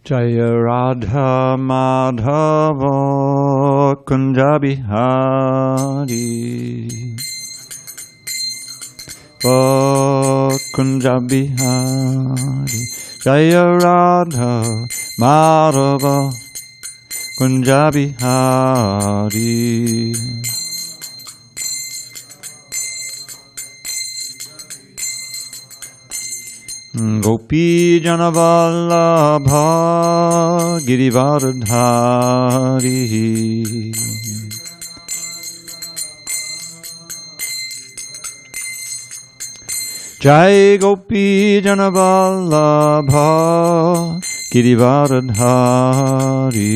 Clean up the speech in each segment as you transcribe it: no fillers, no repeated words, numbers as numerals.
Jaya Radha Madhava Kunja Bihari Kunja Bihari Jaya Radha Madhava Kunja Bihari Gopi Janavallabha Girivardhari Jai Gopi Janavallabha Girivardhari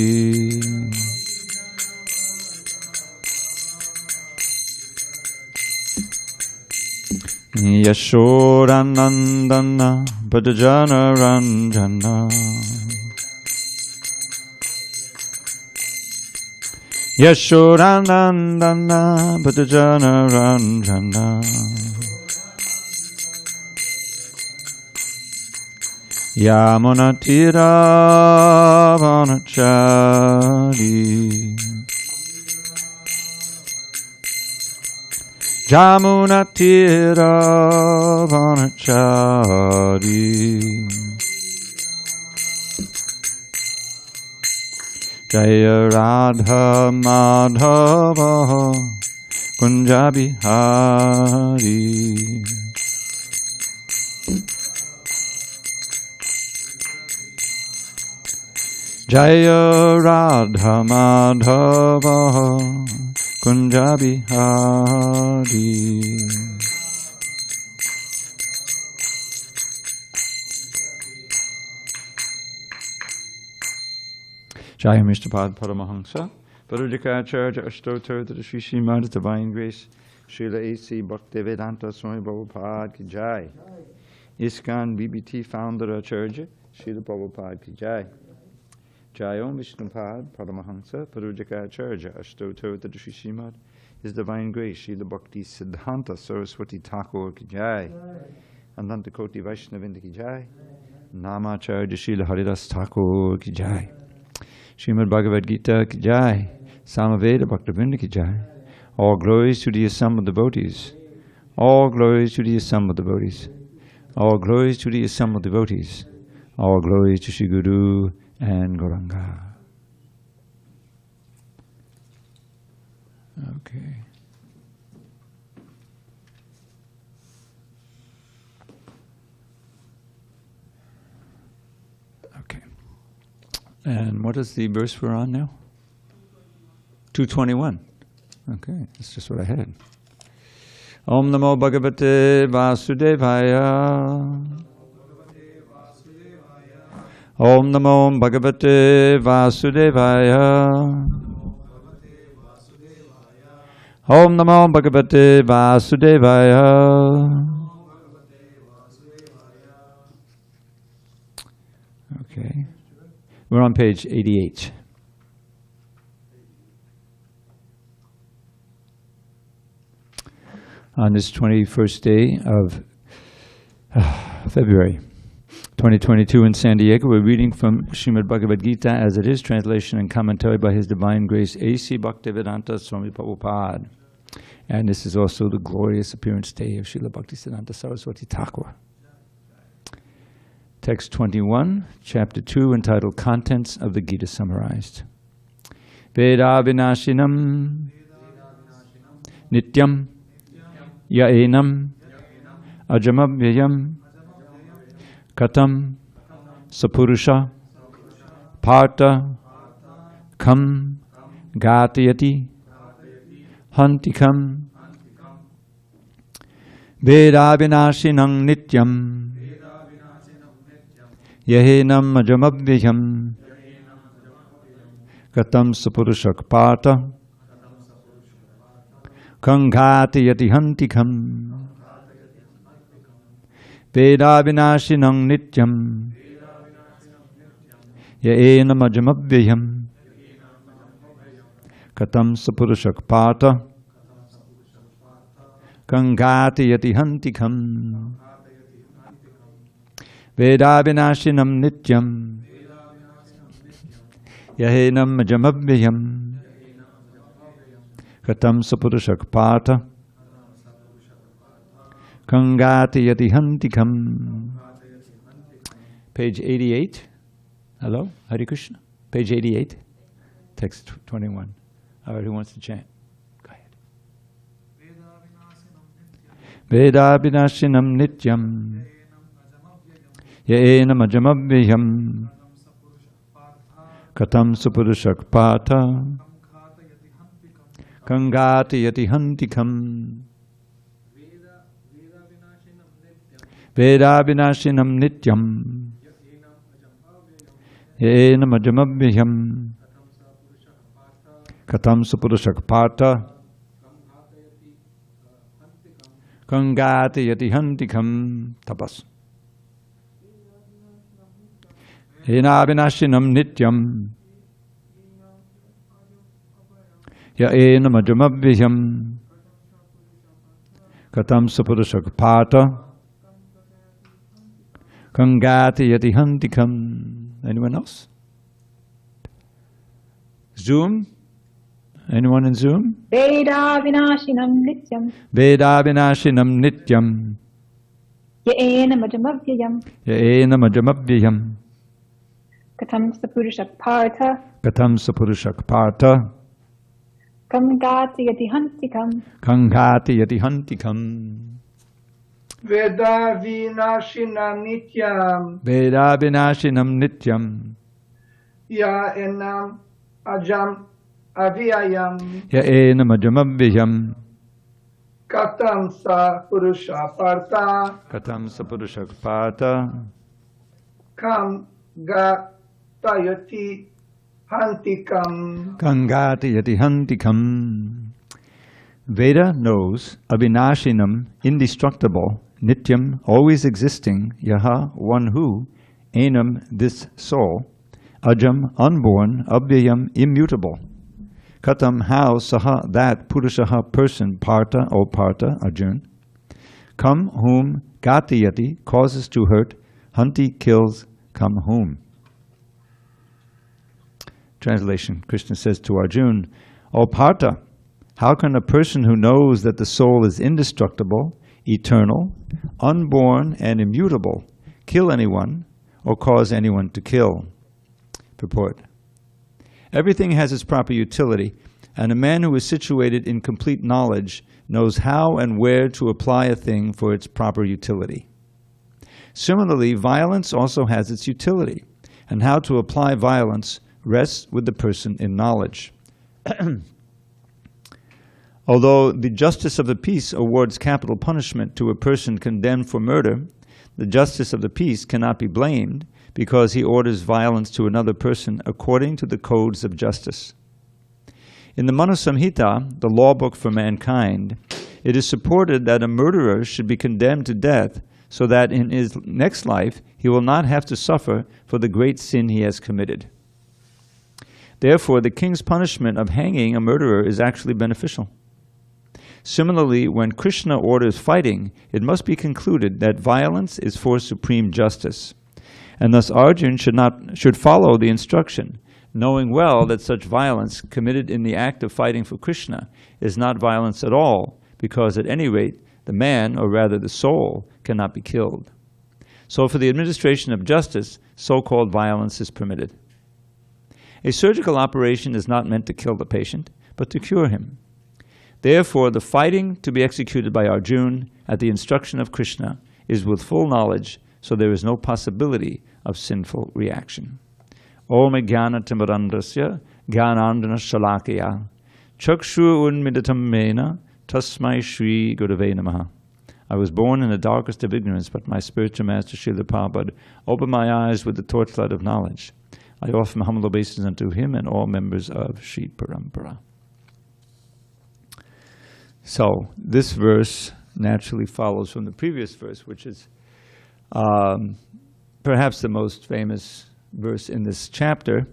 Yashodanandana Bhajana Ranjana Yashodanandana Bhajana Ranjana Yamunatira Vanachari Jamunatira Vanachari Jaya Radha Madhava Kunja Bihari Jaya Radha Madhava Kunja Bihari Jai Mr. Paramahamsa Parudikacharya Ashtotar to the Sri Srimad Divine Grace Srila A.C. Bhaktivedanta Swami Prabhupada Ki Jai ISKCON BBT Founder Acharya Srila Prabhupada Ki Jai Jai Om Vishnupad Paramahamsa Parudikacharya Ashtotar to the Sri Srimad His Divine Grace Srila Bhakti Siddhanta Saraswati Thakur Ki Jai Ananta Koti Vaishnavinda Ki Jai Namacharya Srila Haridas Thakur Ki Jai Srimad Bhagavad Gita Ki Jai Samaveda Bhaktivinoda Ki Jai All glories to the assembled devotees. All glories to the assembled devotees. All glories to the assembled devotees. All glories to Shri Guru and Gauranga. Okay. Okay. And what is the verse we're on now? 221. Okay, that's just what I had. Om Namo Bhagavate Vasudevaya. Om Namo Bhagavate Vasudevaya. Om Namo Bhagavate Vasudevaya. Okay. We're on page 88. On this 21st day of February 2022 in San Diego, we're reading from Srimad Bhagavad Gita as it is, translation and commentary by His Divine Grace A.C. Bhaktivedanta Swami Prabhupada. And this is also the glorious appearance day of Srila Bhaktisiddhanta Saraswati Thakur. Text 21, Chapter 2, entitled Contents of the Gita Summarized. Veda vinashinam nityam yaenam ajamabhyayam katam sapurusha partha kam gatayati hantikam veda vinashinam nityam yahenam ajamabhyayam katam sapurusha partha Kanghati yati hantikam Veda vinashinam nityam Yaenam ajamabhyayam Katam sapurusha partha Kanghati yati hantikam Veda vinashinam nityam Yahenam ajamavyayam katam sapurushak pata kangati yati hantikam. Page 88. Hello? Hare Krishna. Page 88. Text 21. All right, who wants to chant? Go ahead. Veda vinashinam nityam yaenam ajamavyayam katam sapurusha pata kangati yati hantikam. Veda vinashinam nityam yaenam ajamavyayam katam sapurusha pata kangati yati hantikam. Tapas. Veda vinashinam nityam yaenam ajamavyayam katam sapurusha pata kangati yati hantikam. Anyone else? Zoom? Anyone in Zoom? Veda vinashinam nityam. Veda vinashinam nityam. Yaenam ajamavyayam. Yaenam ajamavyayam. Katam sapurusha partha. Katam sapurusha partha. Kangati yati hantikam. Kangati yati hantikam. Veda vinashinam nityam. Veda vinashinam nityam. Ya enam ajam avyayam. Yaenam ajamavyayam. Katam sa purusha partha. Katam sapurusha partha. Kam gatayati hantikam. Kangati yati hantikam. Veda knows avinashinam, indestructible, nityam, always existing, yaha, one who, enam, this soul, ajam, unborn, avyayam, immutable. Katam, how, saha, that, purushaha, person, partha, O partha, Arjuna. Come, whom, gatiyati, causes to hurt, hanti, kills, come, whom. Translation, Krishna says to Arjuna, O partha, how can a person who knows that the soul is indestructible, eternal, unborn, and immutable kill anyone or cause anyone to kill? Purport. Everything has its proper utility, and a man who is situated in complete knowledge knows how and where to apply a thing for its proper utility. Similarly, violence also has its utility, and how to apply violence rests with the person in knowledge. Although the justice of the peace awards capital punishment to a person condemned for murder, the justice of the peace cannot be blamed because he orders violence to another person according to the codes of justice. In the Manu Samhita, the law book for mankind, it is supported that a murderer should be condemned to death so that in his next life he will not have to suffer for the great sin he has committed. Therefore, the king's punishment of hanging a murderer is actually beneficial. Similarly, when Krishna orders fighting, it must be concluded that violence is for supreme justice. And thus Arjuna should follow the instruction, knowing well that such violence committed in the act of fighting for Krishna is not violence at all, because at any rate, the man, or rather the soul, cannot be killed. So for the administration of justice, so-called violence is permitted. A surgical operation is not meant to kill the patient, but to cure him. Therefore, the fighting to be executed by Arjuna at the instruction of Krishna is with full knowledge, so there is no possibility of sinful reaction. Om jnana timarandrasya jnanandana shalakaya chakshu unmidatam mena tasmai shri gurave namaha. I was born in the darkest of ignorance, but my spiritual master Srila Prabhupada opened my eyes with the torchlight of knowledge. I offer my humble obeisance unto him and all members of Sri Parampara. So, this verse naturally follows from the previous verse, which is perhaps the most famous verse in this chapter,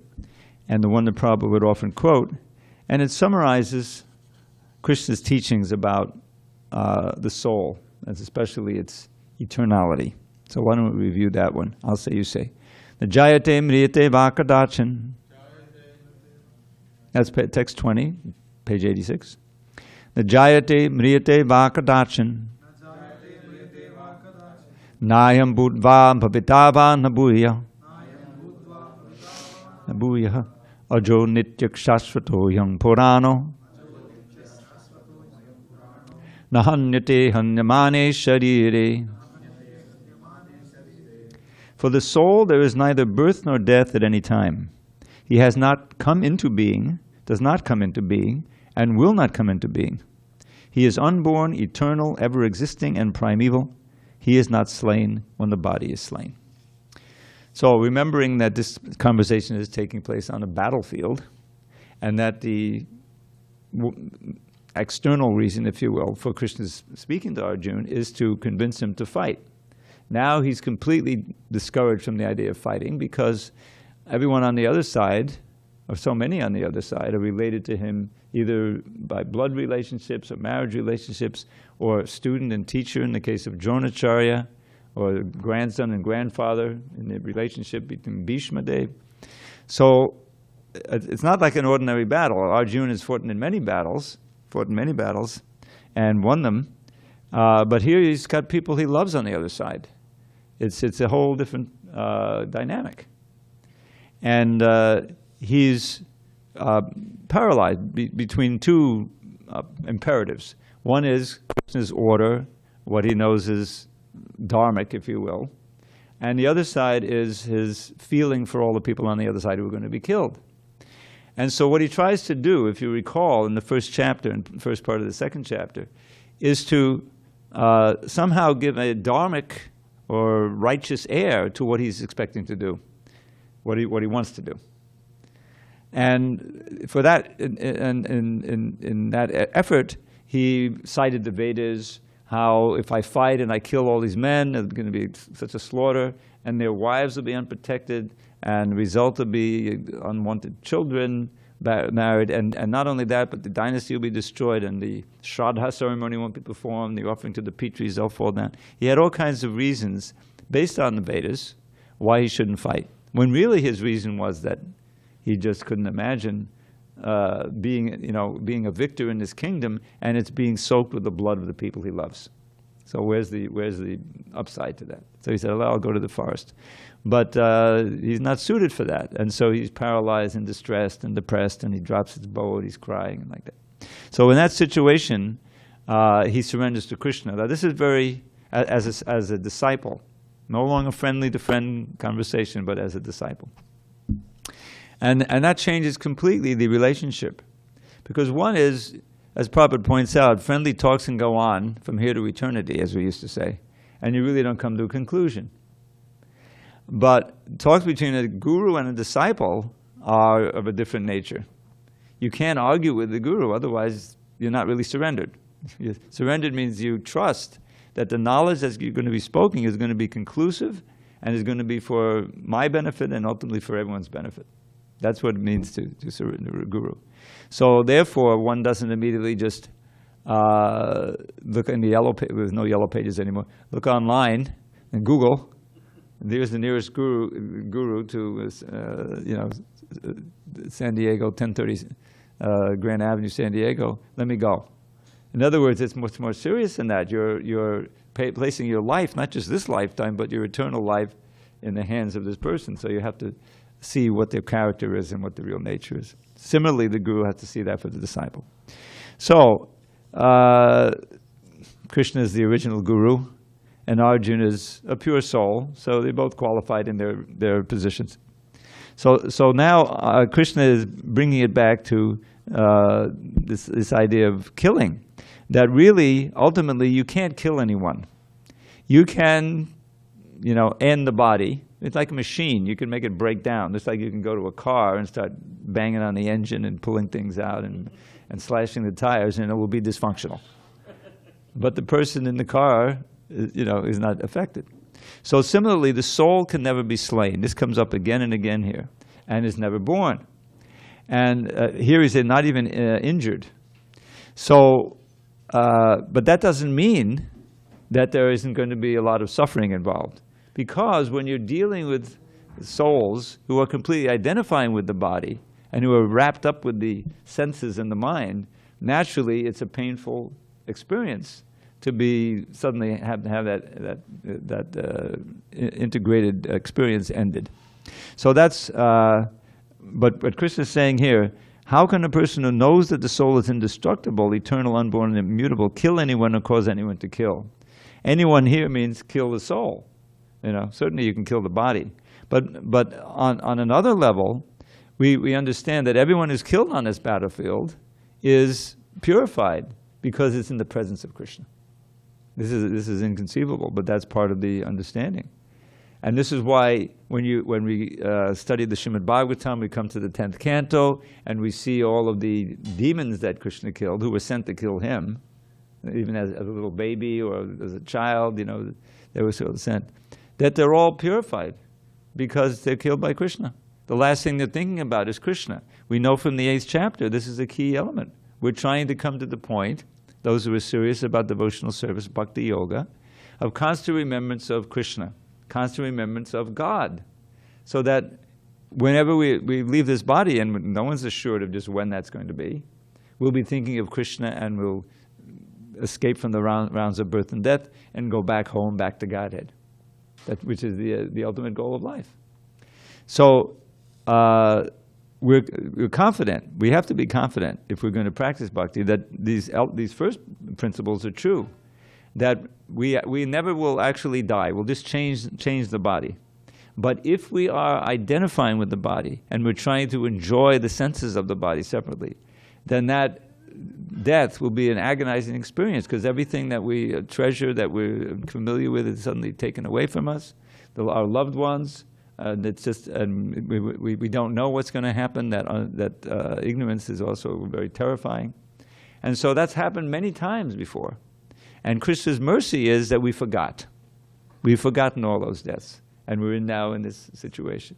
and the one that Prabhupada would often quote, and it summarizes Krishna's teachings about the soul, and especially its eternality. So why don't we review that one? I'll say, you say. The Jayate Mriyate Vakadachan That's text 20, page 86. Najayate mriyate vakadachan. Nayam budva bhavitava nabuya. Nabuya. Ajo nityak shashvato yang purano. Nahanyate hanyamane sharire. For the soul there is neither birth nor death at any time. He has not come into being, does not come into being, and will not come into being. He is unborn, eternal, ever-existing, and primeval. He is not slain when the body is slain. So remembering that this conversation is taking place on a battlefield, and that the external reason, if you will, for Krishna's speaking to Arjuna is to convince him to fight. Now he's completely discouraged from the idea of fighting because everyone on the other side, or so many on the other side, are related to him either by blood relationships or marriage relationships, or student and teacher in the case of Dronacharya, or grandson and grandfather in the relationship between Bhishma Dev. So it's not like an ordinary battle. Arjuna has fought in many battles, and won them. But here he's got people he loves on the other side. It's a whole different dynamic. And he's paralyzed between two imperatives. One is Krishna's order, what he knows is dharmic, if you will. And the other side is his feeling for all the people on the other side who are going to be killed. And so what he tries to do, if you recall, in the first chapter, in the first part of the second chapter, is to somehow give a dharmic or righteous air to what he's expecting to do, what he wants to do. And for that, in that effort, he cited the Vedas, how if I fight and I kill all these men, there's going to be such a slaughter, and their wives will be unprotected, and the result will be unwanted children married, and not only that, but the dynasty will be destroyed, and the Shraddha ceremony won't be performed, the offering to the Pitris, they'll fall down. He had all kinds of reasons, based on the Vedas, why he shouldn't fight, when really his reason was that he just couldn't imagine being a victor in this kingdom, and it's being soaked with the blood of the people he loves. So where's the upside to that? So he said, well, I'll go to the forest. But he's not suited for that. And so he's paralyzed and distressed and depressed, and he drops his bow and he's crying and like that. So in that situation, he surrenders to Krishna. Now this is very, as a disciple, no longer friendly-to-friend conversation, but as a disciple. And that changes completely the relationship. Because one is, as Prabhupada points out, friendly talks can go on from here to eternity, as we used to say, and you really don't come to a conclusion. But talks between a guru and a disciple are of a different nature. You can't argue with the guru, otherwise you're not really surrendered. Surrendered means you trust that the knowledge that you're going to be speaking is going to be conclusive and is going to be for my benefit and ultimately for everyone's benefit. That's what it means to surrender a guru. So therefore, one doesn't immediately just look in the yellow page, there's no yellow pages anymore, look online and Google, there's the nearest guru to San Diego, 1030 Grand Avenue, San Diego, let me go. In other words, it's much more serious than that. You're placing your life, not just this lifetime, but your eternal life in the hands of this person. So you have to see what their character is and what the real nature is. Similarly, the guru has to see that for the disciple. So, Krishna is the original guru, and Arjuna is a pure soul, so they're both qualified in their positions. So now Krishna is bringing it back to this idea of killing, that really, ultimately, you can't kill anyone. You can, end the body. It's like a machine. You can make it break down. Just like you can go to a car and start banging on the engine and pulling things out and slashing the tires, and it will be dysfunctional. But the person in the car, is not affected. So similarly, the soul can never be slain. This comes up again and again here, and is never born. And here he said, not even injured. So, but that doesn't mean that there isn't going to be a lot of suffering involved. Because when you're dealing with souls who are completely identifying with the body and who are wrapped up with the senses and the mind, naturally it's a painful experience to be suddenly have that integrated experience ended. So that's, but Krishna is saying here, how can a person who knows that the soul is indestructible, eternal, unborn, and immutable, kill anyone or cause anyone to kill? Anyone here means kill the soul. Certainly you can kill the body. But on another level, we understand that everyone who's killed on this battlefield is purified because it's in the presence of Krishna. This is inconceivable, but that's part of the understanding. And this is why when we study the Srimad Bhagavatam, we come to the 10th canto, and we see all of the demons that Krishna killed, who were sent to kill him, even as a little baby or as a child, they were sort of sent, that they're all purified because they're killed by Krishna. The last thing they're thinking about is Krishna. We know from the 8th chapter, this is a key element. We're trying to come to the point, those who are serious about devotional service, bhakti yoga, of constant remembrance of Krishna, constant remembrance of God, so that whenever we leave this body, and no one's assured of just when that's going to be, we'll be thinking of Krishna and we'll escape from the rounds of birth and death and go back home, back to Godhead, which is the ultimate goal of life. So we're confident, we have to be confident if we're going to practice bhakti that these first principles are true, that we never will actually die, we'll just change the body. But if we are identifying with the body and we're trying to enjoy the senses of the body separately, then that death will be an agonizing experience, because everything that we treasure, that we're familiar with, is suddenly taken away from us. Our loved ones, we don't know what's going to happen. That ignorance is also very terrifying. And so that's happened many times before. And Krishna's mercy is that we forgot. We've forgotten all those deaths, and we're now in this situation.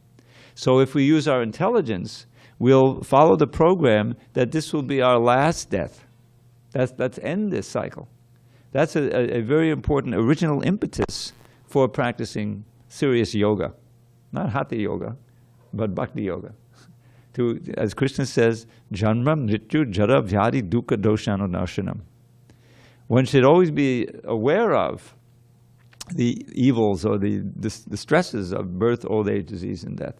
So if we use our intelligence, we'll follow the program that this will be our last death. Let's end this cycle. That's a very important original impetus for practicing serious yoga. Not hatha yoga, but bhakti yoga. As Krishna says, Janma mrityu jara vyadi dukkha doshano narshanam. One should always be aware of the evils or the stresses of birth, old age, disease, and death.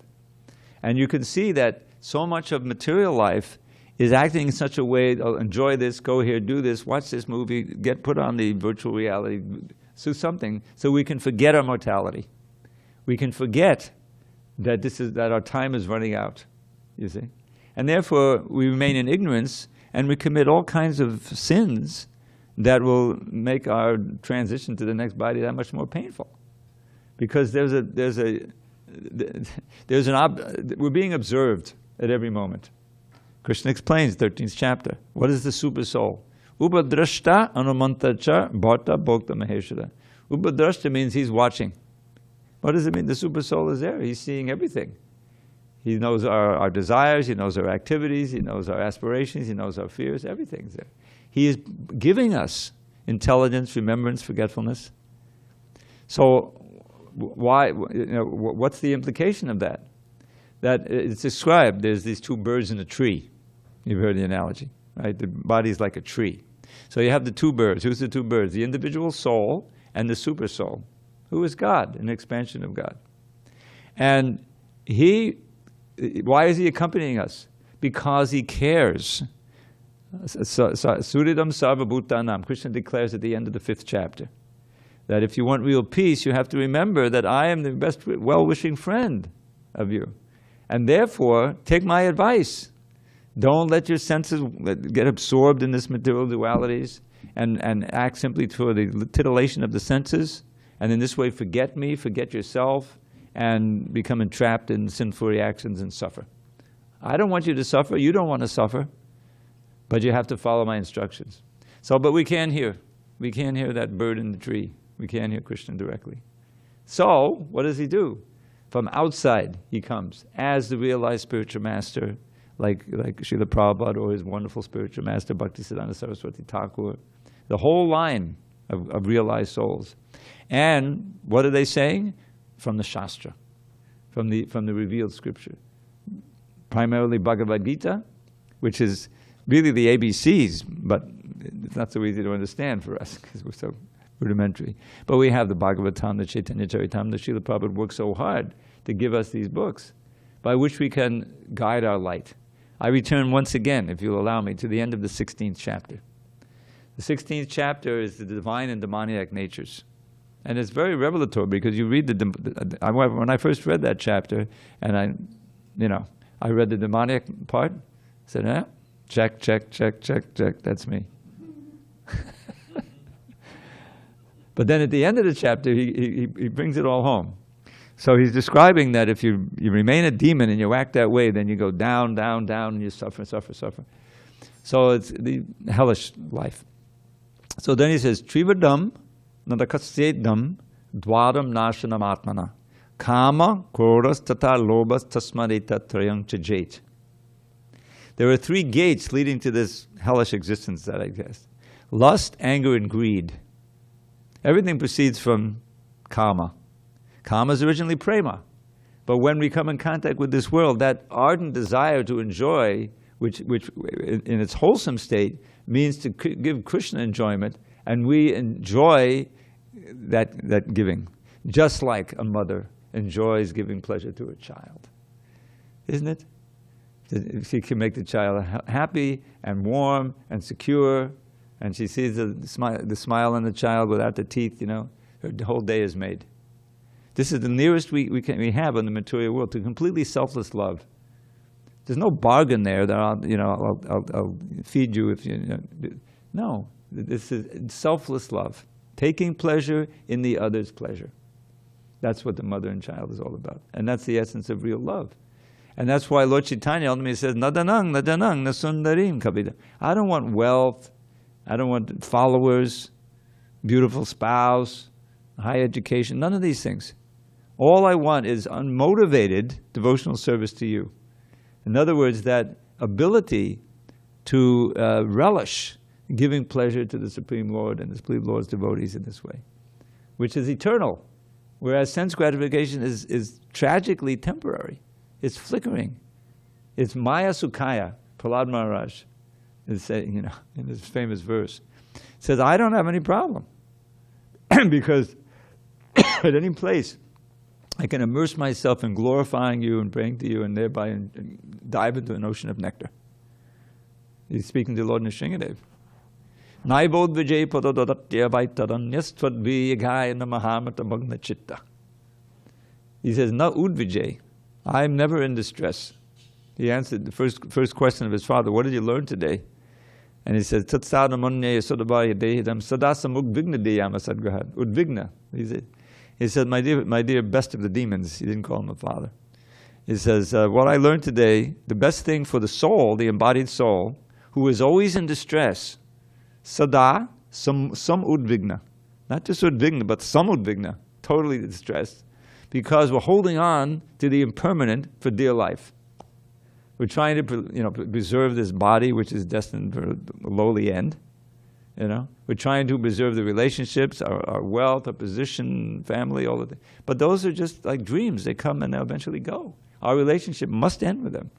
And you can see that so much of material life is acting in such a way, oh, enjoy this, go here, do this, watch this movie, put on the virtual reality, do something, so we can forget our mortality. We can forget that our time is running out, you see. And therefore, we remain in ignorance, and we commit all kinds of sins that will make our transition to the next body that much more painful. Because we're being observed at every moment. Krishna explains, 13th chapter, what is the Supersoul? Upadrashta anumantacha bharta bhokta maheshwara. Upadrashta means he's watching. What does it mean? The Supersoul is there. He's seeing everything. He knows our desires, he knows our activities, he knows our aspirations, he knows our fears, everything's there. He is giving us intelligence, remembrance, forgetfulness. So why, what's the implication of that? That it's described, there's these two birds in a tree. You've heard the analogy, right? The body is like a tree. So you have the two birds. Who's the two birds? The individual soul and the Supersoul, who is God, an expansion of God. And why is he accompanying us? Because he cares. Suridam sarva bhutanam. Krishna declares at the end of the 5th chapter that if you want real peace, you have to remember that I am the best well-wishing friend of you. And therefore, take my advice. Don't let your senses get absorbed in this material dualities and act simply for the titillation of the senses. And in this way, forget me, forget yourself, and become entrapped in sinful reactions and suffer. I don't want you to suffer. You don't want to suffer. But you have to follow my instructions. So, but we can't hear. We can't hear that bird in the tree. We can't hear Krishna directly. So, what does he do? From outside, he comes as the realized spiritual master, like Srila Prabhupada or his wonderful spiritual master, Bhaktisiddhanta Saraswati Thakur, the whole line of realized souls. And what are they saying? From the Shastra, from the revealed scripture. primarily Bhagavad Gita, which is really the ABCs, but it's not so easy to understand for us because we're so rudimentary. But we have the Bhagavatam, the Chaitanya Charitamrita, the Srila Prabhupada worked so hard to give us these books by which we can guide our light. I return once again, if you'll allow me, to the end of the 16th chapter. The 16th chapter is the divine and demoniac natures. And it's very revelatory because you read when I first read that chapter, and I read the demoniac part, I said, check, check, check, check, check, that's me. But then at the end of the chapter, he brings it all home. So he's describing that if you remain a demon and you act that way, then you go down, down, down, and you suffer, suffer, suffer. So it's the hellish life. So then he says, Trivadam nadakasyedam dwaram nashanam atmana kama koras tata lobas tasmarita trayang chajait. There are three gates leading to this hellish existence that I guess. Lust, anger, and greed. Everything proceeds from kama. Kama is originally prema. But when we come in contact with this world, that ardent desire to enjoy, which in its wholesome state, means to give Krishna enjoyment, and we enjoy that giving, just like a mother enjoys giving pleasure to her child. Isn't it? She can make the child happy and warm and secure, and she sees the smile on the child without the teeth, her whole day is made. This is the nearest we have in the material world to completely selfless love. There's no bargain there that I'll feed you if you. No, this is selfless love, taking pleasure in the other's pleasure. That's what the mother and child is all about, and that's the essence of real love. And that's why Lord Chaitanya ultimately says, Nadanang, nadanang, nasundarim kabida. I don't want wealth, I don't want followers, beautiful spouse, high education, none of these things. All I want is unmotivated devotional service to you. In other words, that ability to relish giving pleasure to the Supreme Lord and the Supreme Lord's devotees in this way, which is eternal, whereas sense gratification is tragically temporary. It's flickering. It's Maya Sukhaya. Prahlad Maharaj is saying, in his famous verse, says, I don't have any problem because at any place I can immerse myself in glorifying you and praying to you and thereby dive into an ocean of nectar. He's speaking to Lord Nrsingadev. Naibod vijay padadatya vaitadanyastvad mahamata magna chitta. He says, na udvijay. I'm never in distress. He answered the first question of his father, what did you learn today? And he said, Tatsadamunya yasodabaya dehidam sadasam udvigna deyama sadgrahat. Udvigna. He said, my dear best of the demons. He didn't call him a father. He says, what I learned today, the best thing for the soul, the embodied soul, who is always in distress, sada, some udvigna. Not just udvigna, but some udvigna, totally distressed, because we're holding on to the impermanent for dear life. We're trying to preserve this body, which is destined for a lowly end. We're trying to preserve the relationships, our wealth, our position, family, all of that. But those are just like dreams. They come and they'll eventually go. Our relationship must end with them.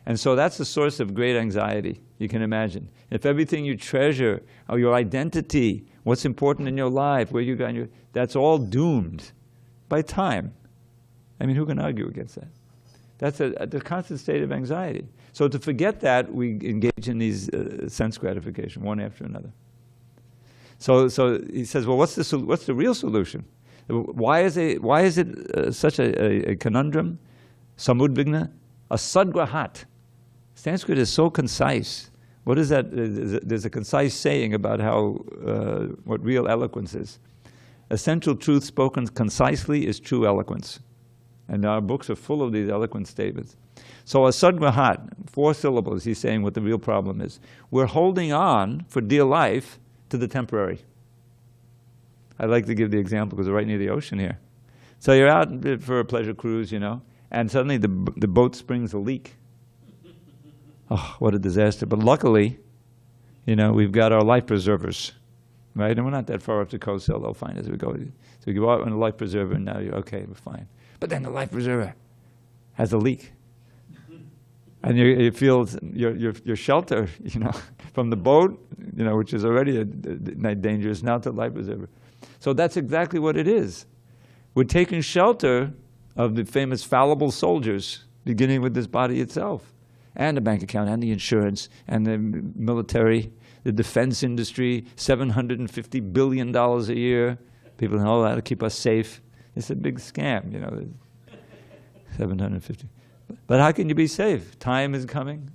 And so that's the source of great anxiety, you can imagine. If everything you treasure, or your identity, what's important in your life, where you got that's all doomed by time. I mean, who can argue against that? That's the constant state of anxiety. So to forget that, we engage in these sense gratification, one after another. So he says, well, what's the real solution? Why is it such a conundrum? Samudvigna? A sadgrahat. Sanskrit is so concise. What is that? There's a concise saying about what real eloquence is. Essential truth spoken concisely is true eloquence. And our books are full of these eloquent statements. So a sadgrahat, 4 syllables, he's saying what the real problem is. We're holding on for dear life to the temporary. I like to give the example because we're right near the ocean here. So you're out for a pleasure cruise, and suddenly the boat springs a leak. Oh, what a disaster. But luckily, we've got our life preservers, right? And we're not that far up the coast, so they'll find us as we go. So you go out on a life preserver, and now you're okay, we're fine. But then the life preserver has a leak. And you feel your shelter, you know, from the boat, you know, which is already dangerous, now to life preserver. So that's exactly what it is. We're taking shelter of the famous fallible soldiers, beginning with this body itself, and the bank account, and the insurance, and the military, the defense industry, $750 billion a year. People know that to keep us safe. It's a big scam, you know, 750. But how can you be safe? Time is coming.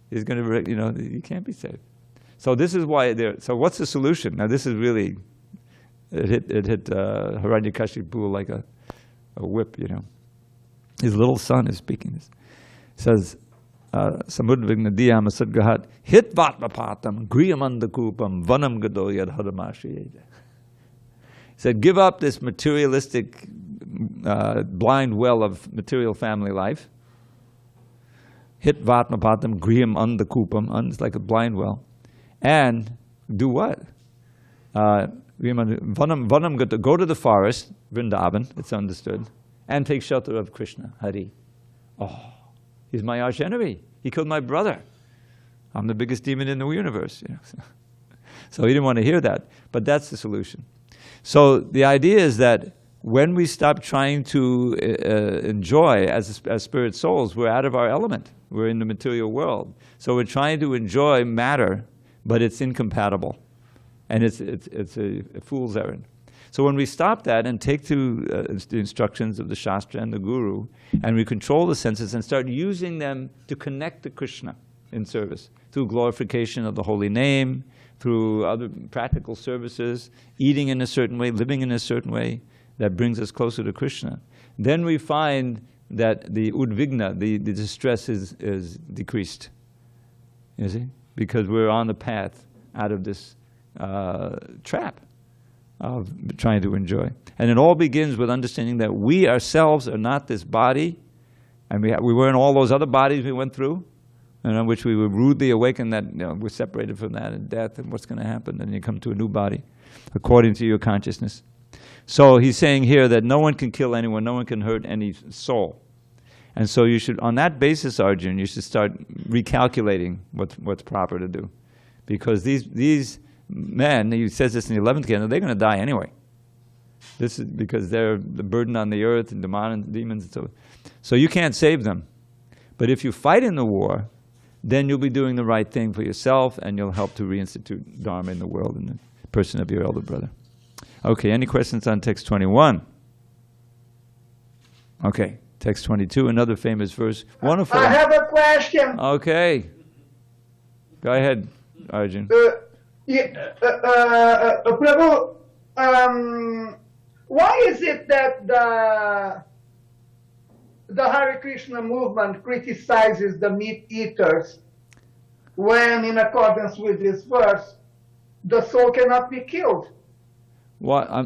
He's going to, you know, you can't be safe. So this is why so what's the solution? Now this is really, it hit Hiranyakashipu like a whip, you know. His little son is speaking this. It says, Samudvigna diyam asadgahat hit vatmapatam griyamandakupam vanam gadoyad hadamashiyeda. He said, give up this materialistic blind well of material family life. Hit vatmapatam griyam andakupam, it's like a blind well. And do what? Vanam gata, go to the forest, Vrindavan, it's understood, and take shelter of Krishna, Hari. Oh, he's my arch enemy. He killed my brother. I'm the biggest demon in the universe. You know? So he didn't want to hear that, but that's the solution. So the idea is that when we stop trying to enjoy as spirit souls, we're out of our element. We're in the material world. So we're trying to enjoy matter, but it's incompatible. And it's a fool's errand. So when we stop that and take to the instructions of the Shastra and the Guru, and we control the senses and start using them to connect to Krishna in service, through glorification of the holy name, through other practical services, eating in a certain way, living in a certain way, that brings us closer to Krishna, then we find that the udvigna, the distress is decreased. You see? Because we're on the path out of this trap of trying to enjoy. And it all begins with understanding that we ourselves are not this body, and we weren't all those other bodies we went through, and on which we were rudely awakened that, you know, we're separated from that in death, and what's going to happen? Then you come to a new body, according to your consciousness. So he's saying here that no one can kill anyone, no one can hurt any soul. And so you should, on that basis, Arjuna, you should start recalculating what's proper to do. Because these men, he says this in the 11th canto, they're going to die anyway. This is because they're the burden on the earth and demons and so. So you can't save them. But if you fight in the war, then you'll be doing the right thing for yourself, and you'll help to reinstitute Dharma in the world in the person of your elder brother. Okay, any questions on text 21? Okay, text 22, another famous verse. Wonderful. I have a question. Okay. Go ahead, Arjun. Prabhu, why is it that the Hare Krishna movement criticizes the meat eaters when, in accordance with this verse, the soul cannot be killed? Why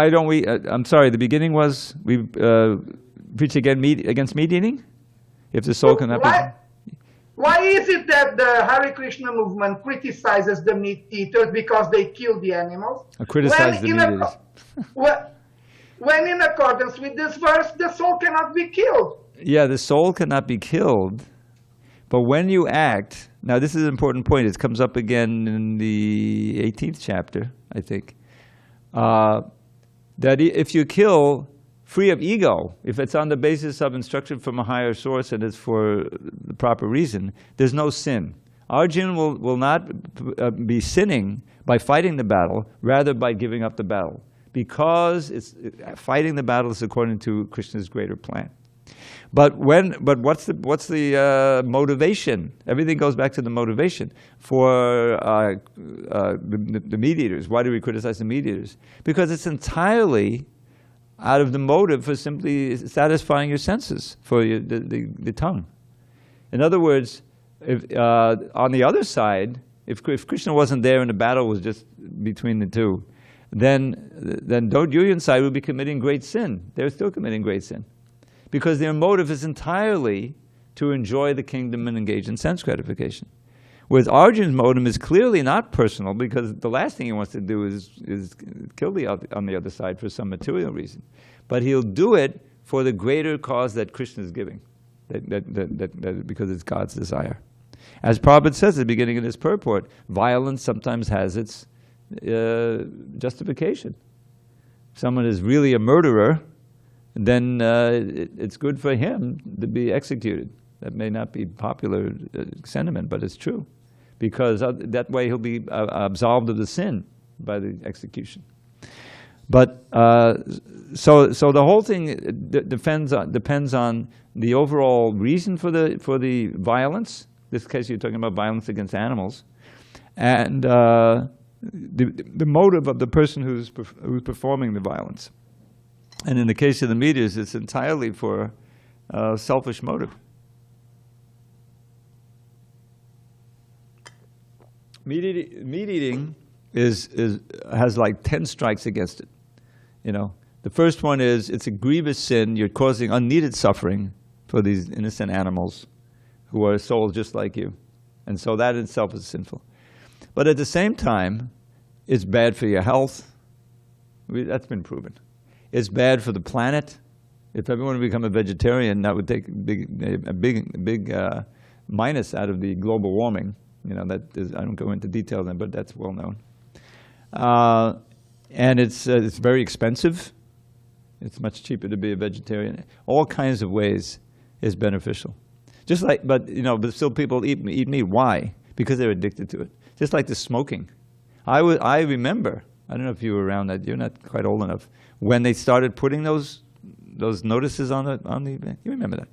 don't we? I'm sorry. The beginning was we preach against meat eating. If the soul cannot be. Why is it that the Hare Krishna movement criticizes the meat eaters because they kill the animals? Criticize the meat eaters. When in accordance with this verse, the soul cannot be killed. Yeah, the soul cannot be killed. But when you act, now this is an important point. It comes up again in the 18th chapter, I think. That if you kill free of ego, if it's on the basis of instruction from a higher source and it's for the proper reason, there's no sin. Arjuna will not be sinning by fighting the battle, rather by giving up the battle. Because fighting the battle is according to Krishna's greater plan. But what's the motivation? Everything goes back to the motivation for the meat eaters. Why do we criticize the meat eaters? Because it's entirely out of the motive for simply satisfying your senses, for the tongue. In other words, if, on the other side, if Krishna wasn't there and the battle was just between the two, then Dodhyuyan side would be committing great sin. They're still committing great sin. Because their motive is entirely to enjoy the kingdom and engage in sense gratification. Whereas Arjuna's motive is clearly not personal, because the last thing he wants to do is kill on the other side for some material reason. But he'll do it for the greater cause that Krishna is giving, because it's God's desire. As Prabhupada says at the beginning of his purport, violence sometimes has its justification. If someone is really a murderer, then it's good for him to be executed. That may not be popular sentiment, but it's true. Because that way he'll be absolved of the sin by the execution. But so the whole thing depends on the overall reason for the violence. In this case, you're talking about violence against animals, and the motive of the person who's performing the violence. And in the case of the meteors, it's entirely for selfish motive. Meat eating has like 10 strikes against it. The first one is it's a grievous sin. You're causing unneeded suffering for these innocent animals who are souls just like you. And so that in itself is sinful. But at the same time, it's bad for your health. That's been proven. It's bad for the planet. If everyone would become a vegetarian, that would take a big minus out of the global warming. That is, I don't go into detail then, but that's well known. And it's very expensive. It's much cheaper to be a vegetarian. All kinds of ways is beneficial. But still people eat meat. Why? Because they're addicted to it. Just like the smoking. I remember, I don't know if you were around that, you're not quite old enough, when they started putting those notices on the, you remember that.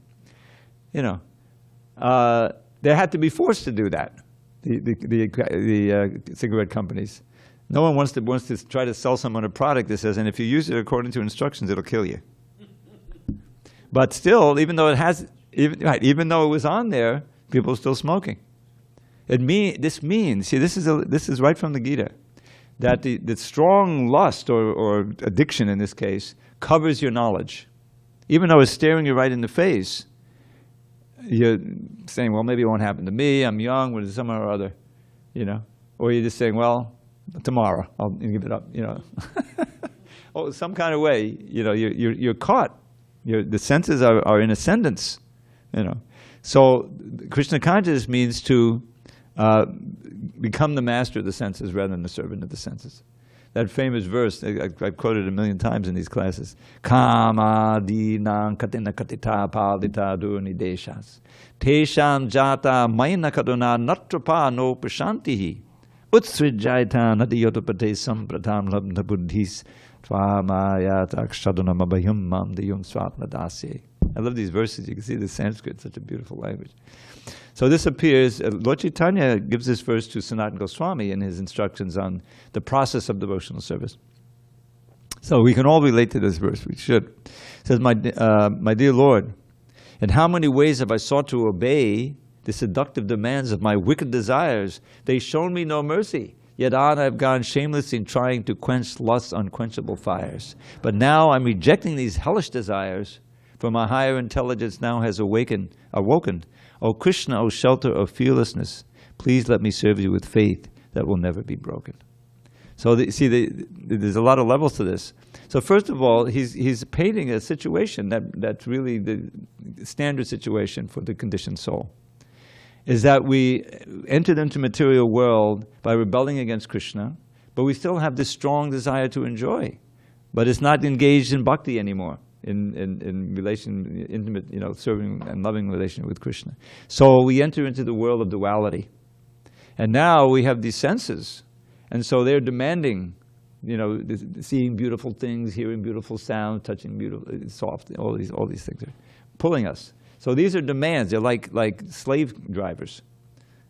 They had to be forced to do that, the cigarette companies. No one wants to try to sell someone a product that says, and if you use it according to instructions, it'll kill you. But still, even though it was on there, people are still smoking. This means, see, this is right from the Gita, that the strong lust or addiction in this case covers your knowledge. Even though it's staring you right in the face, you're saying, well, maybe it won't happen to me, I'm young, with someone or other, Or you're just saying, well, tomorrow, I'll give it up, Oh, some kind of way, you're caught. The senses are in ascendance, So Krishna consciousness means to become the master of the senses rather than the servant of the senses. That famous verse, I've quoted it 1,000,000 times in these classes. Kama dinam katina katita paldita durni deshas. Tesham jata mayna kaduna natrapa no prashantihi. Utsrijaita nadiyotapate sampratam labna buddhis. Tvamayata akshadunam abhayum mam diyum swapna dasye. I love these verses. You can see the Sanskrit, such a beautiful language. So this appears, Lord Chaitanya gives this verse to Sanatana Goswami in his instructions on the process of devotional service. So we can all relate to this verse, we should. It says, my dear Lord, in how many ways have I sought to obey the seductive demands of my wicked desires? They've shown me no mercy. Yet on I have gone shamelessly in trying to quench lust's unquenchable fires. But now I'm rejecting these hellish desires, for my higher intelligence now has awoken. O Krishna, O shelter of fearlessness, please let me serve you with faith that will never be broken. So there's a lot of levels to this. So first of all, he's painting a situation that's really the standard situation for the conditioned soul. Is that we entered into material world by rebelling against Krishna, but we still have this strong desire to enjoy, but it's not engaged in bhakti anymore. In relation, intimate, serving and loving relation with Krishna. So we enter into the world of duality. And now we have these senses. And so they're demanding, seeing beautiful things, hearing beautiful sounds, touching beautiful, soft, all these things are pulling us. So these are demands. They're like slave drivers.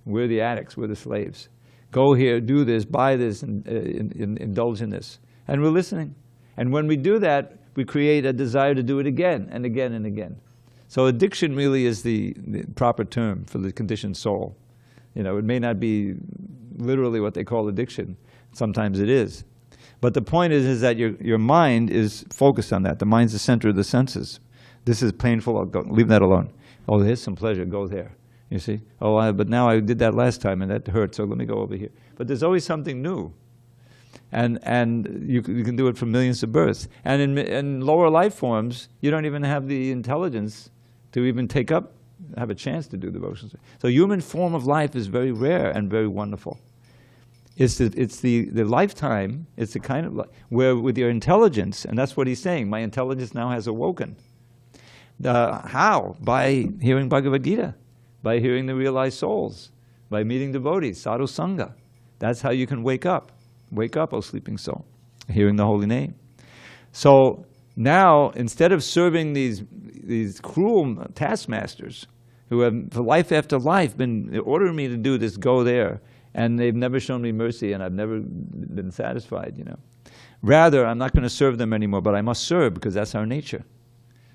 We're the addicts, we're the slaves. Go here, do this, buy this, and indulge in this. And we're listening. And when we do that, we create a desire to do it again and again and again. So addiction really is the proper term for the conditioned soul. It may not be literally what they call addiction. Sometimes it is. But the point is that your mind is focused on that. The mind's the center of the senses. This is painful, leave that alone. Oh, here's some pleasure, go there. You see? Oh, but now I did that last time and that hurt, so let me go over here. But there's always something new. And you can do it for millions of births. And in lower life forms, you don't even have the intelligence to even take up have a chance to do devotions. So human form of life is very rare and very wonderful. It's the lifetime, it's the kind of where with your intelligence, and that's what he's saying, my intelligence now has awoken. How? By hearing Bhagavad Gita, by hearing the realized souls, by meeting devotees, sadhu sangha. That's how you can wake up. Wake up, O sleeping soul, hearing the holy name. So now, instead of serving these cruel taskmasters who have, for life after life, been ordering me to do this, go there, and they've never shown me mercy, and I've never been satisfied, you know. Rather, I'm not going to serve them anymore, but I must serve because that's our nature.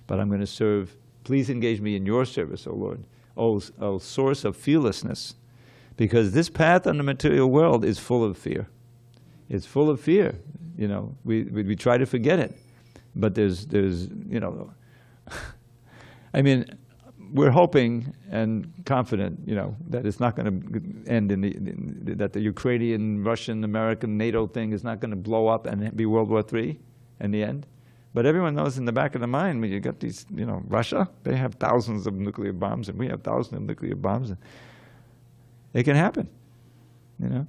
But I'm going to serve. Please engage me in your service, O Lord, O source of fearlessness, because this path on the material world is full of fear. It's full of fear. You know, we try to forget it, but there's you know, I mean, we're hoping and confident, you know, that it's not going to end that the Ukrainian, Russian, American, NATO thing is not going to blow up and be World War III in the end. But everyone knows in the back of the mind, when you got these, you know, Russia, they have thousands of nuclear bombs, and we have thousands of nuclear bombs. It can happen, you know.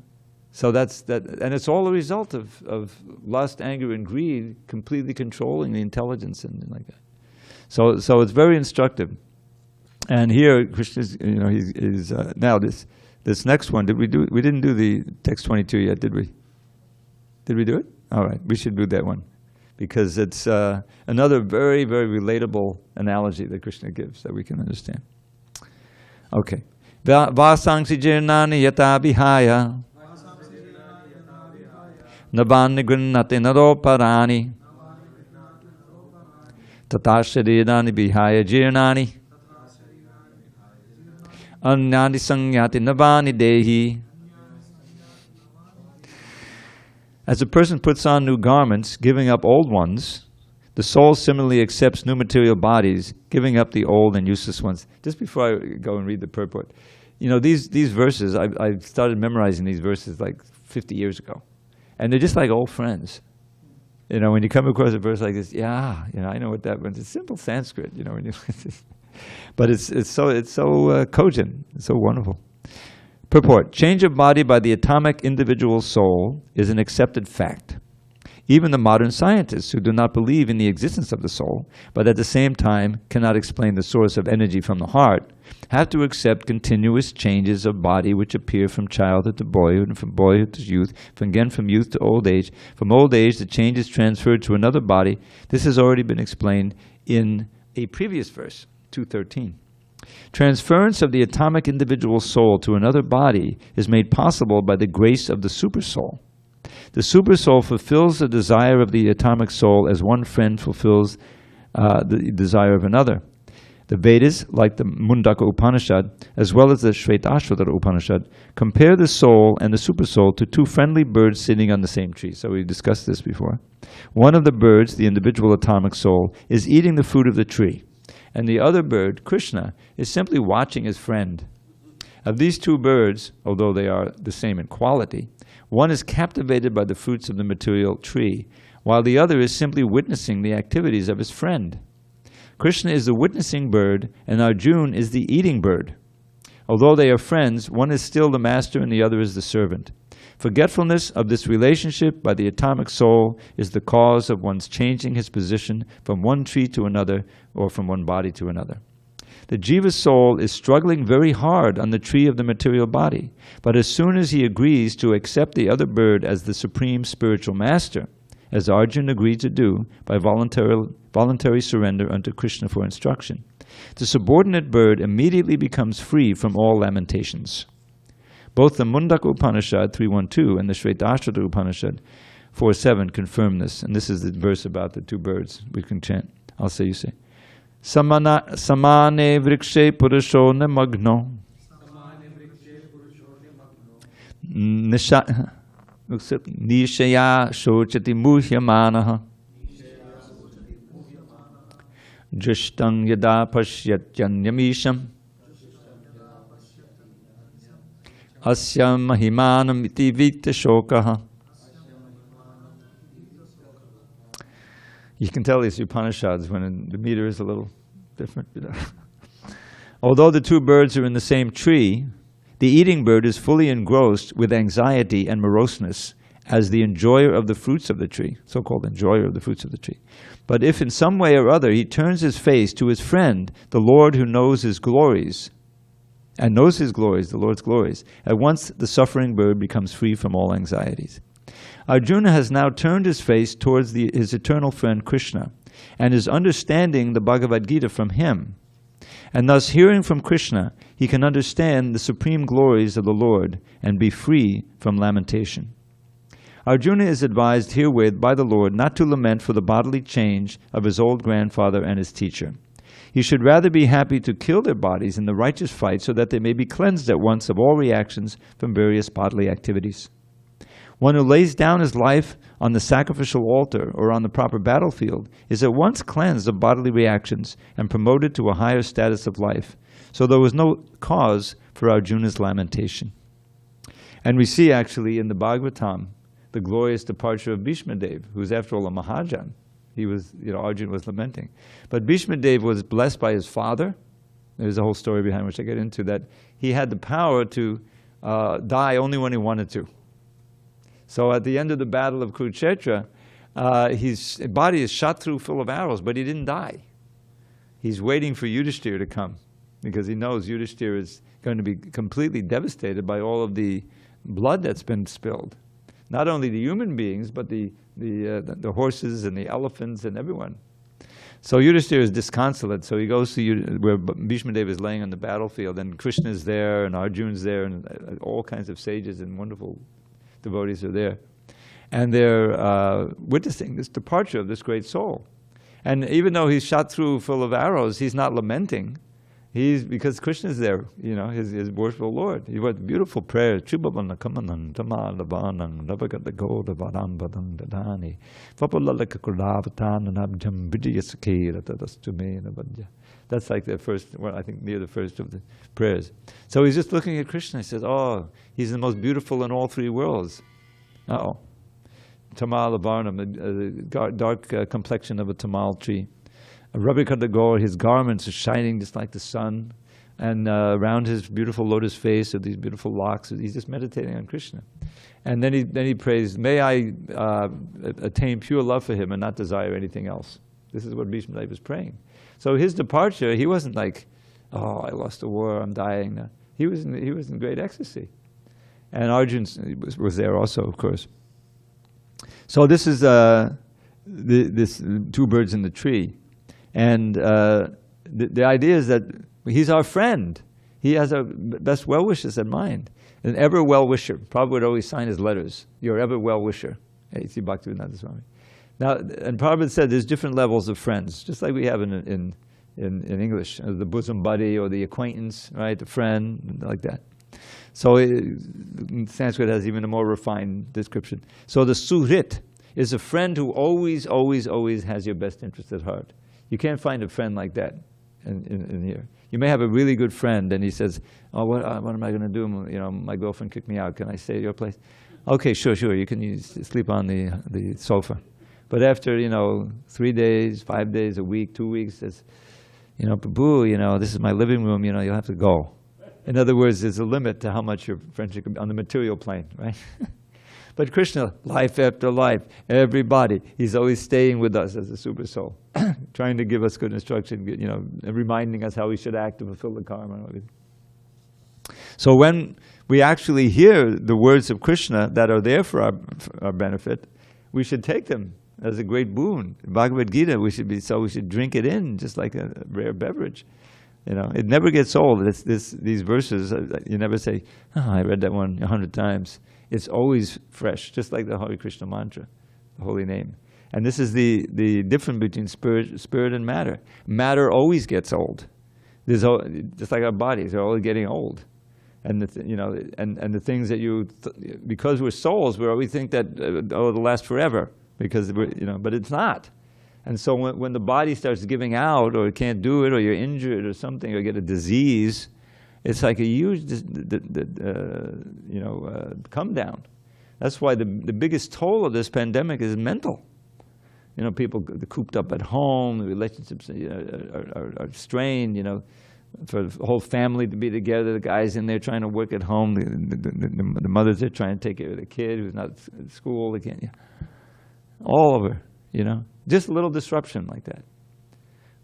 So that's that, and it's all a result of lust, anger, and greed completely controlling the intelligence and like that. So it's very instructive. And here, Krishna's, you know, he's now this next one. We didn't do the text 22 yet, did we? Did we do it? All right, we should do that one, because it's another very, very relatable analogy that Krishna gives that we can understand. Okay. Vasangsi jirnani yata bihaya nabani grinnati naroparani tata sharirani bihaya jirnani anyani sangyati nabani dehi. As a person puts on new garments, giving up old ones, the soul similarly accepts new material bodies, giving up the old and useless ones. Just before I go and read the purport, you know, these verses, I started memorizing these verses like 50 years ago. And they're just like old friends. You know, when you come across a verse like this, yeah, you know, I know what that means. It's simple Sanskrit, you know. When you but it's so cogent, it's so wonderful. Purport: change of body by the atomic individual soul is an accepted fact. Even the modern scientists who do not believe in the existence of the soul, but at the same time cannot explain the source of energy from the heart, have to accept continuous changes of body which appear from childhood to boyhood, and from boyhood to youth, from youth to old age. From old age, the change is transferred to another body. This has already been explained in a previous verse, 2:13. Transference of the atomic individual soul to another body is made possible by the grace of the Supersoul. The Supersoul fulfills the desire of the atomic soul as one friend fulfills the desire of another. The Vedas, like the Mundaka Upanishad, as well as the Śvetāśvatara Upaniṣad, compare the soul and the Supersoul to two friendly birds sitting on the same tree. So we discussed this before. One of the birds, the individual atomic soul, is eating the fruit of the tree. And the other bird, Krishna, is simply watching his friend. Of these two birds, although they are the same in quality, one is captivated by the fruits of the material tree, while the other is simply witnessing the activities of his friend. Krishna is the witnessing bird, and Arjuna is the eating bird. Although they are friends, one is still the master and the other is the servant. Forgetfulness of this relationship by the atomic soul is the cause of one's changing his position from one tree to another, or from one body to another. The jiva soul is struggling very hard on the tree of the material body, but as soon as he agrees to accept the other bird as the supreme spiritual master, as Arjuna agreed to do by voluntary surrender unto Krishna for instruction, the subordinate bird immediately becomes free from all lamentations. Both the Mundaka Upanishad 3.1.2 and the Śvetāśvatara Upaniṣad 4.7 confirm this, and this is the verse about the two birds we can chant. I'll say, you say. Samane vrikshe purusho namagno nishaya shochati muhyamanaha Drishtang yada pasyatyanyamisham asyam mahimanam iti vita shokaha. You can tell these Upanishads when the meter is a little different. You know. Although the two birds are in the same tree, the eating bird is fully engrossed with anxiety and moroseness as the enjoyer of the fruits of the tree, so-called enjoyer of the fruits of the tree. But if in some way or other he turns his face to his friend, the Lord who knows his glories, and knows his glories, the Lord's glories, at once the suffering bird becomes free from all anxieties. Arjuna has now turned his face towards his eternal friend Krishna, and is understanding the Bhagavad Gita from him. And thus, hearing from Krishna, he can understand the supreme glories of the Lord and be free from lamentation. Arjuna is advised herewith by the Lord not to lament for the bodily change of his old grandfather and his teacher. He should rather be happy to kill their bodies in the righteous fight so that they may be cleansed at once of all reactions from various bodily activities. One who lays down his life on the sacrificial altar or on the proper battlefield is at once cleansed of bodily reactions and promoted to a higher status of life. So there was no cause for Arjuna's lamentation. And we see actually in the Bhagavatam the glorious departure of Bhishma Dev, who is after all a Mahajan. He was, Arjuna was lamenting. But Bhishma Dev was blessed by his father. There's a whole story behind which I get into that. He had the power to die only when he wanted to. So at the end of the battle of Kurukshetra, his body is shot through full of arrows, but he didn't die. He's waiting for Yudhishthira to come because he knows Yudhishthira is going to be completely devastated by all of the blood that's been spilled. Not only the human beings, but the horses and the elephants and everyone. So Yudhishthira is disconsolate, so he goes to where Bhishma Dev is laying on the battlefield, and Krishna is there, and Arjuna's there, and all kinds of sages and wonderful devotees are there. And they're witnessing this departure of this great soul. And even though he's shot through full of arrows, he's not lamenting. Because Krishna is there, his worshipful Lord. He wrote beautiful prayers. He That's like the first, I think near the first of the prayers. So he's just looking at Krishna. He says, oh, he's the most beautiful in all three worlds. Uh-oh. Tamala Varnam, the dark complexion of a tamal tree. Rabikadagor, his garments are shining just like the sun. And around his beautiful lotus face are these beautiful locks. He's just meditating on Krishna. And then he prays, may I attain pure love for him and not desire anything else. This is what Bhishma Dev was praying. So his departure, he wasn't like, oh, I lost the war, I'm dying now. He was in great ecstasy. And Arjuna was there also, of course. So this is this two birds in the tree. And the idea is that he's our friend. He has our best well-wishes in mind. An ever well-wisher. Prabhupada would always sign his letters. Your ever well-wisher. HG Bhaktivedanta Swami. Now, and Prabhupada said there's different levels of friends, just like we have in English, the bosom buddy or the acquaintance, right? The friend, like that. So Sanskrit has even a more refined description. So the suhrit is a friend who always, always, always has your best interest at heart. You can't find a friend like that in here. You may have a really good friend, and he says, "Oh, what am I going to do? My girlfriend kicked me out. Can I stay at your place?" Okay, sure. You can sleep on the sofa. But after 3 days, 5 days, a week, 2 weeks, says, Prabhu, this is my living room. You'll have to go. In other words, there's a limit to how much your friendship can be on the material plane, right? But Krishna, life after life, everybody, he's always staying with us as a super soul, trying to give us good instruction, and reminding us how we should act to fulfill the karma and everything. So when we actually hear the words of Krishna that are there for our benefit, we should take them as a great boon. Bhagavad Gita, we should drink it in just like a rare beverage. It never gets old. These verses, you never say, oh, I read that one 100 times. It's always fresh, just like the Hare Krishna mantra, the holy name. And this is the difference between spirit and matter. Matter always gets old. Just like our bodies are always getting old. And the things that because we're souls, we always think that they'll last forever because but it's not. And so when the body starts giving out, or it can't do it, or you're injured or something, or get a disease, it's like a huge come down. That's why the biggest toll of this pandemic is mental. People cooped up at home, the relationships are strained. for the whole family to be together. The guy's in there trying to work at home. The mother's there trying to take care of the kid who's not at school. They can't, all over, just a little disruption like that.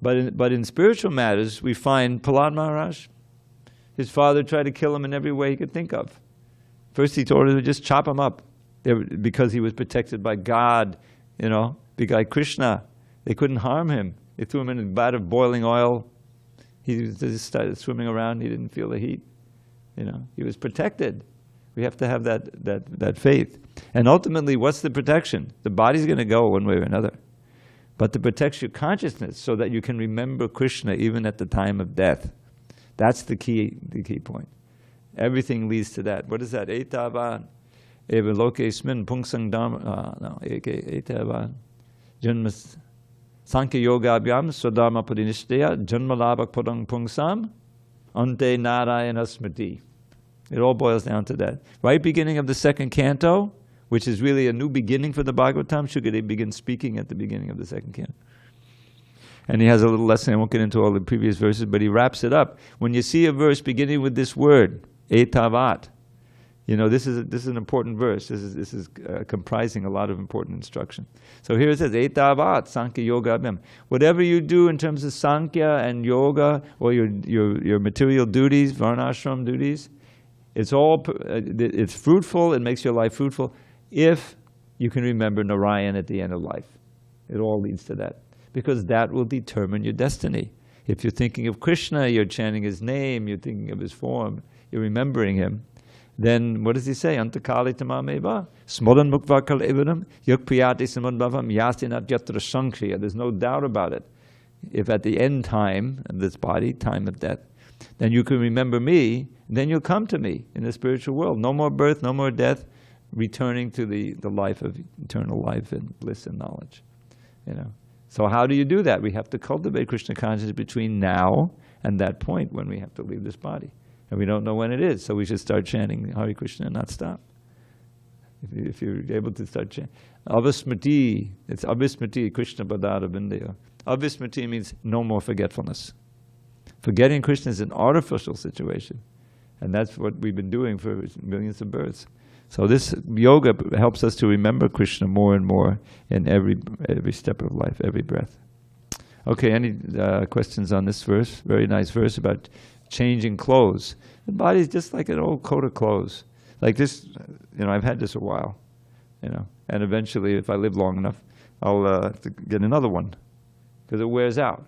But in spiritual matters, we find Prahlad Maharaj, his father tried to kill him in every way he could think of. First he told him to just chop him up because he was protected by God, by Krishna. They couldn't harm him. They threw him in a vat of boiling oil. He just started swimming around. He didn't feel the heat. He was protected. We have to have that faith. And ultimately, what's the protection? The body's going to go one way or another. But to protect your consciousness so that you can remember Krishna even at the time of death. That's the key point. Everything leads to that. What is that? Etavan. Eva loke smin pungsang dharma. No. Etavan. Janmas. Sankhya yoga abhyam swadharma padinishdeya janmalabhak padang pungsam ante narayana smriti. It all boils down to that. Right beginning of the second canto, which is really a new beginning for the Bhagavatam. Shukadev begins speaking at the beginning of the second canto. And he has a little lesson. I won't get into all the previous verses, but he wraps it up. When you see a verse beginning with this word, etavat, this is an important verse. This is comprising a lot of important instruction. So here it says, etavat, sankhya yoga abhyam. Whatever you do in terms of sankhya and yoga, or your material duties, varnashram duties, it's fruitful, it makes your life fruitful, if you can remember Narayan at the end of life. It all leads to that. Because that will determine your destiny. If you're thinking of Krishna, you're chanting his name, you're thinking of his form, you're remembering him, then what does he say? Antakali tamameva, smodan mukvakal evidam, yuk priyati samadbhavam, yasinat yatra sankriya. There's no doubt about it. If at the end time of this body, time of death, then you can remember me, then you'll come to me in the spiritual world. No more birth, no more death, returning to the life of eternal life and bliss and knowledge. So how do you do that? We have to cultivate Krishna consciousness between now and that point when we have to leave this body. And we don't know when it is, so we should start chanting Hare Krishna and not stop. If you're able to start chanting. Avasmriti, it's Avismriti, Krishna Padada Vindaya. Avismriti means no more forgetfulness. Forgetting Krishna is an artificial situation. And that's what we've been doing for millions of births. So this yoga helps us to remember Krishna more and more in every step of life, every breath. Okay, any questions on this verse? Very nice verse about changing clothes. The body is just like an old coat of clothes. Like this, I've had this a while, and eventually, if I live long enough, I'll have to get another one because it wears out.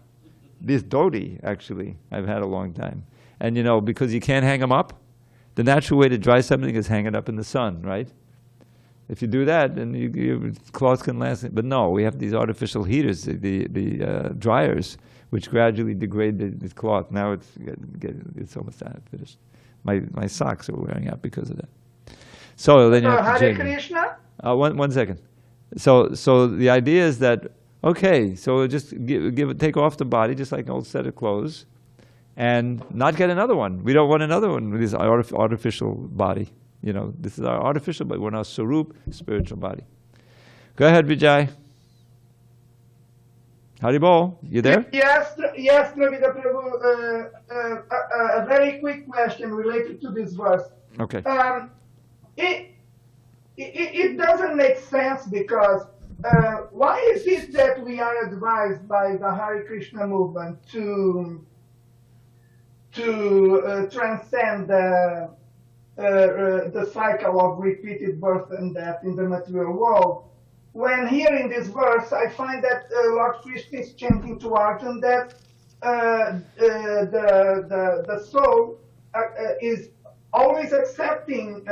This dhoti, actually, I've had a long time. And because you can't hang them up, the natural way to dry something is hang it up in the sun, right? If you do that, then your cloth can last. But no, we have these artificial heaters, the dryers, which gradually degrade the cloth. Now it's almost finished. My socks are wearing out because of that. So then you have to Hare Krishna? One second. So the idea is that, okay, so just take off the body, just like an old set of clothes, and not get another one. We don't want another one with this artificial body. This is our artificial body. We're now Sarup, spiritual body. Go ahead, Vijay. Haribol, you there? Yes, Dravida Prabhu. A very quick question related to this verse. Okay. It doesn't make sense because why is it that we are advised by the Hare Krishna movement to transcend the cycle of repeated birth and death in the material world? When here in this verse, I find that Lord Krishna is chanting to Arjuna that the soul is always accepting,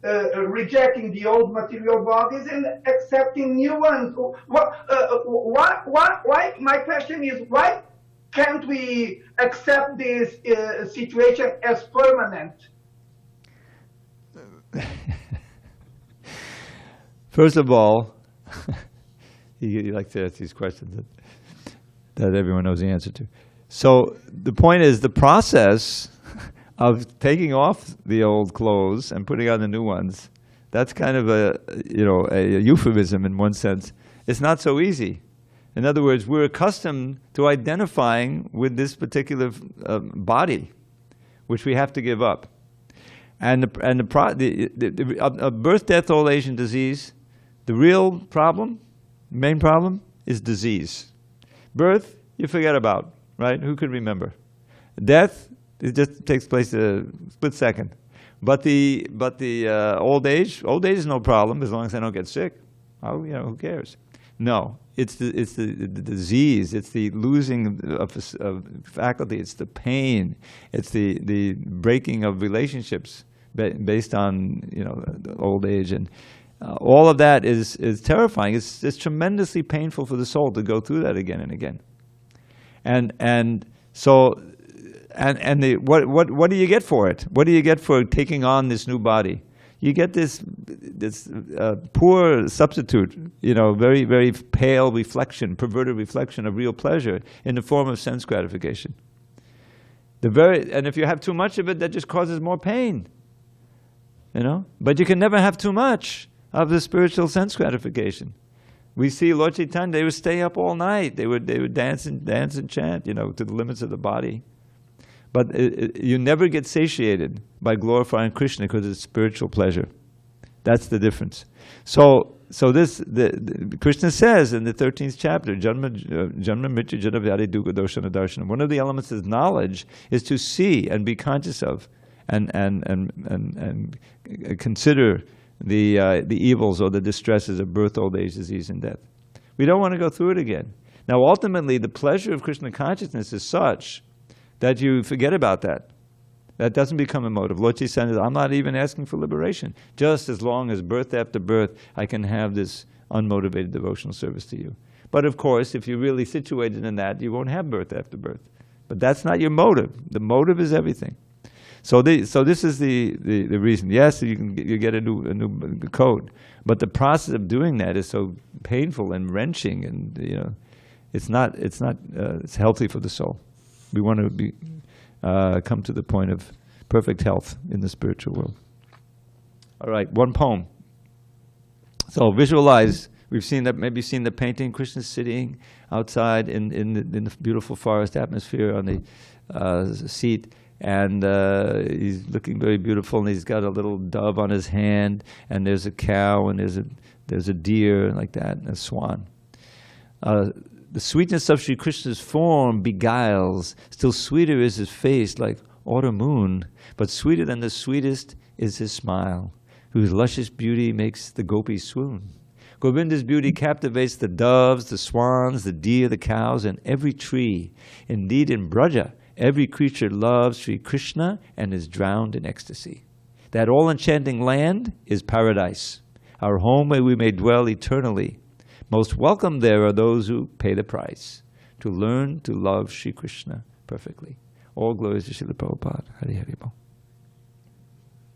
rejecting the old material bodies and accepting new ones. Why? My question is, why can't we accept this situation as permanent? First of all, you like to ask these questions that everyone knows the answer to. So the point is, the process of taking off the old clothes and putting on the new ones, that's kind of a euphemism in one sense. It's not so easy. In other words, we're accustomed to identifying with this particular body, which we have to give up. And the birth, death, old age, and disease, the real problem, main problem, is disease. Birth, you forget about, right? Who could remember? Death, it just takes place a split second. But the old age is no problem as long as I don't get sick. Oh, who cares? No, it's the disease. It's the losing of faculty. It's the pain. It's the breaking of relationships based on the old age, and all of that is terrifying. It's tremendously painful for the soul to go through that again and again. What do you get for it? What do you get for taking on this new body? You get this poor substitute, very, very pale reflection, perverted reflection of real pleasure in the form of sense gratification. And if you have too much of it, that just causes more pain. But you can never have too much of the spiritual sense gratification. We see Lord Chaitanya, they would stay up all night. They would dance and chant, to the limits of the body. But you never get satiated by glorifying Krishna because it's spiritual pleasure. That's the difference. So Krishna says in the 13th chapter, Janma Mrityu Jana Vyadi Dukkha Doshana Darshana. One of the elements of knowledge is to see and be conscious of and consider the evils or the distresses of birth, old age, disease, and death. We don't want to go through it again. Now, ultimately, the pleasure of Krishna consciousness is such that you forget about that. That doesn't become a motive. Lord Chaitanya says, I'm not even asking for liberation. Just as long as birth after birth, I can have this unmotivated devotional service to you. But of course, if you're really situated in that, you won't have birth after birth. But that's not your motive. The motive is everything. So this is the reason. Yes, you get a new code, but the process of doing that is so painful and wrenching, and it's healthy for the soul. We want to come to the point of perfect health in the spiritual world. All right, one poem. So visualize. We've seen the painting. Krishna's sitting outside in the beautiful forest atmosphere on the seat, and he's looking very beautiful. And he's got a little dove on his hand, and there's a cow, and there's a deer like that, and a swan. The sweetness of Sri Krishna's form beguiles. Still sweeter is his face, like autumn moon. But sweeter than the sweetest is his smile, whose luscious beauty makes the gopis swoon. Govinda's beauty captivates the doves, the swans, the deer, the cows, and every tree. Indeed, in Braja, every creature loves Sri Krishna and is drowned in ecstasy. That all-enchanting land is paradise, our home where we may dwell eternally. Most welcome there are those who pay the price to learn to love Sri Krishna perfectly. All glories to Srila Prabhupada. Hari Hari Bol.